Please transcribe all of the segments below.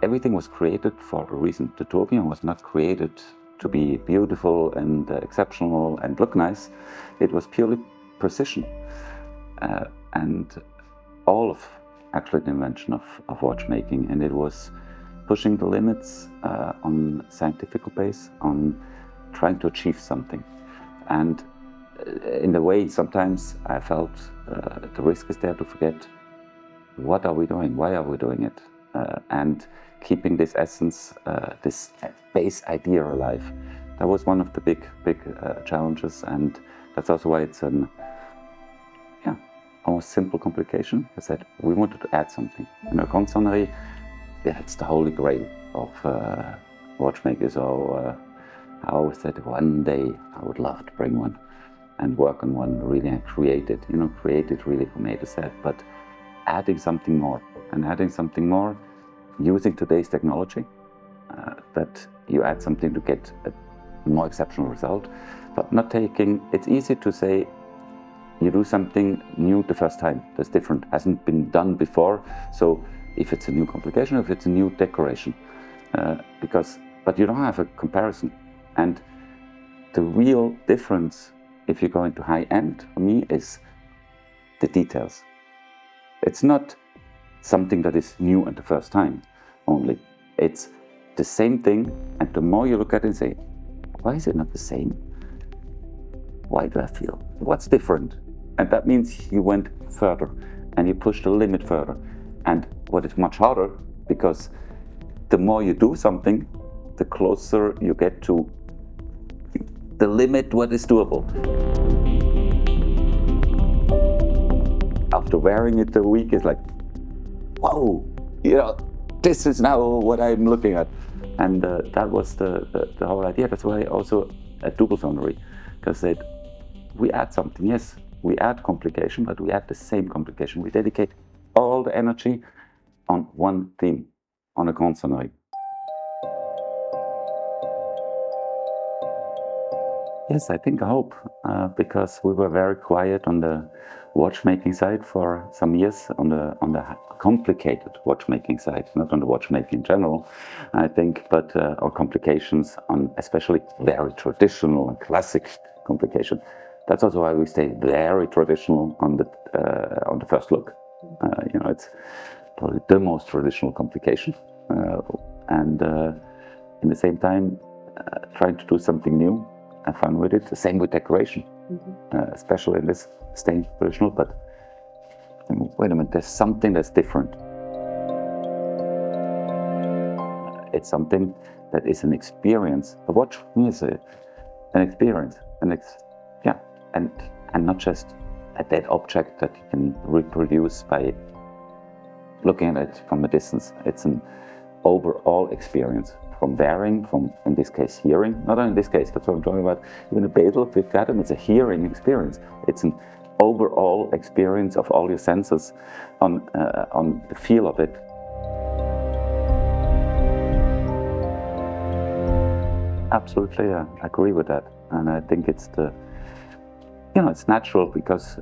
everything was created for a reason. The tourbillon was not created to be beautiful and exceptional and look nice. It was purely precision. And all of actually the invention of watchmaking, and it was pushing the limits on scientific base, on trying to achieve something. And in a way, sometimes I felt the risk is there to forget, what are we doing? Why are we doing it? And keeping this essence, this base idea alive. That was one of the big challenges, and that's also why it's an almost simple complication. I said we wanted to add something. Grande Sonnerie, it's the holy grail of watchmakers. So I always said one day I would love to bring one and work on one, really, and create it really from A to Z. But adding something more, using today's technology, that you add something to get a more exceptional result, but not taking. It's easy to say you do something new the first time, that's different, hasn't been done before. So if it's a new complication, if it's a new decoration, but you don't have a comparison. And the real difference, if you go into high end, for me, is the details. It's not something that is new at the first time only. It's the same thing, and the more you look at it and say, why is it not the same? Why do I feel? What's different? And that means you went further and you pushed the limit further. And what is much harder, because the more you do something, the closer you get to the limit, what is doable. After wearing it a week, it's like, whoa, this is now what I'm looking at. And that was the whole idea. That's why also at Double Sonnerie, because we add something, yes, we add complication, but we add the same complication. We dedicate all the energy on one theme, on a Grande Sonnerie. Yes, I hope, because we were very quiet on the watchmaking side for some years, on the complicated watchmaking side, not on the watchmaking in general, I think, but our complications on especially very traditional and classic complication. That's also why we stay very traditional on the first look. It's probably the most traditional complication, and in the same time, trying to do something new. Have fun with it. The same with decoration, especially in this staying traditional. But wait a minute, there's something that's different. It's something that is an experience. A watch is an experience, and not just a dead object that you can reproduce by looking at it from a distance. It's an overall experience. From wearing, from, in this case, hearing. Not in this case, that's what I'm talking about. Even a bezel with Adam, it's a hearing experience. It's an overall experience of all your senses on the feel of it. Absolutely, I agree with that. And I think it's it's natural, because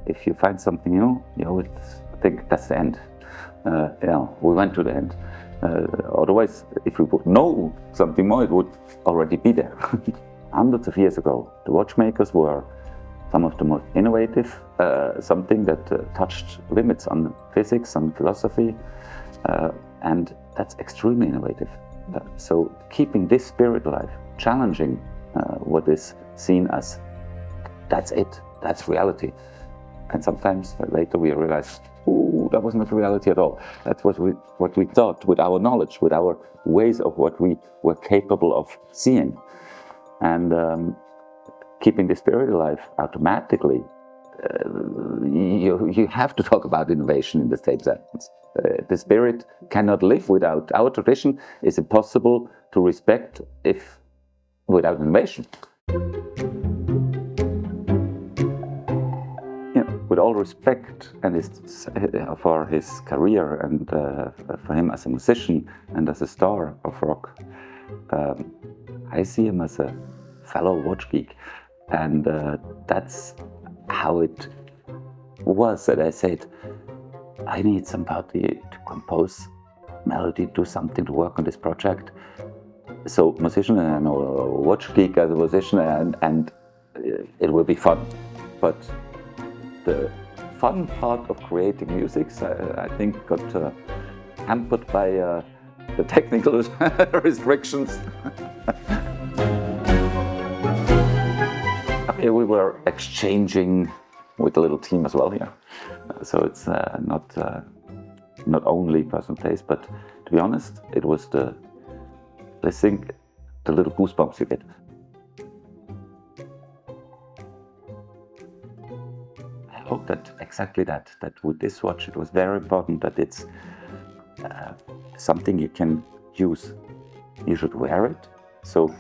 if you find something new, you would think that's the end. We went to the end. Otherwise, if we would know something more, it would already be there. Hundreds of years ago, the watchmakers were some of the most innovative, something that touched limits on physics, on philosophy, and that's extremely innovative. So keeping this spirit alive, challenging what is seen as, that's it, that's reality. And sometimes later we realize, that was not reality at all. That's what we thought with our knowledge, with our ways of what we were capable of seeing. And keeping the spirit alive automatically, you have to talk about innovation in the same sentence. The spirit cannot live without. Our tradition is impossible to respect without innovation. With all respect for his career and for him as a musician and as a star of rock, I see him as a fellow watch geek, and that's how it was that I said, I need somebody to compose melody, do something to work on this project. So musician, and I'm a watch geek as a musician, and it will be fun. But the fun part of creating music, I think, got hampered by the technical restrictions. Okay, we were exchanging with a little team as well here, so it's not only personal taste, but to be honest, it was the little goosebumps you get. I hope that exactly that with this watch it was very important that it's something you can use. You should wear it, so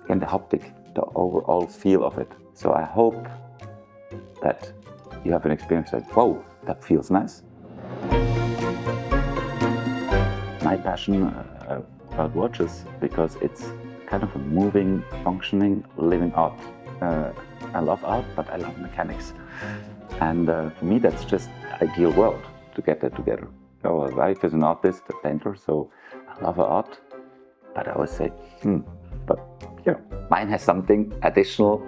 again the haptic, the overall feel of it. So I hope that you have an experience like, whoa, that feels nice. My passion about watches, because it's kind of a moving, functioning, living art. I love art, but I love mechanics. And for me, that's just the ideal world to get that together. Our wife is an artist, a painter, so I love her art. But I always say, but you know, mine has something additional.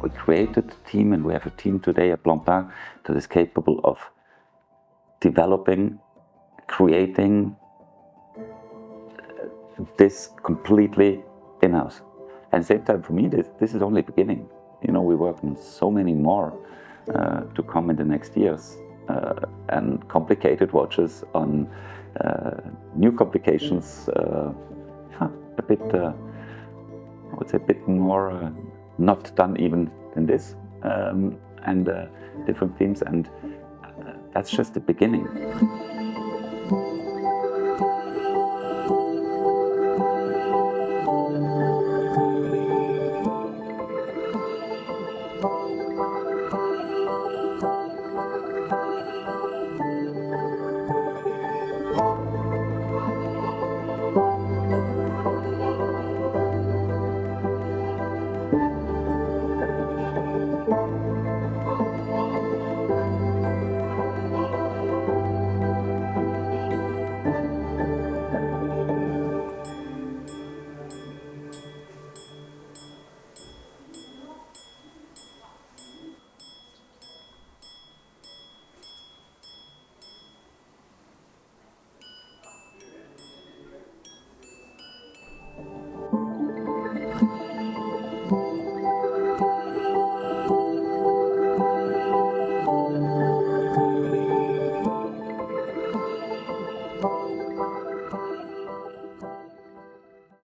We created a team, and we have a team today at Blancpain that is capable of developing, creating this completely in-house. And at the same time, for me, this is only the beginning. You know, we work on so many more to come in the next years, and complicated watches on new complications, a bit, I would say, a bit more not done even than this, and different themes, and that's just the beginning.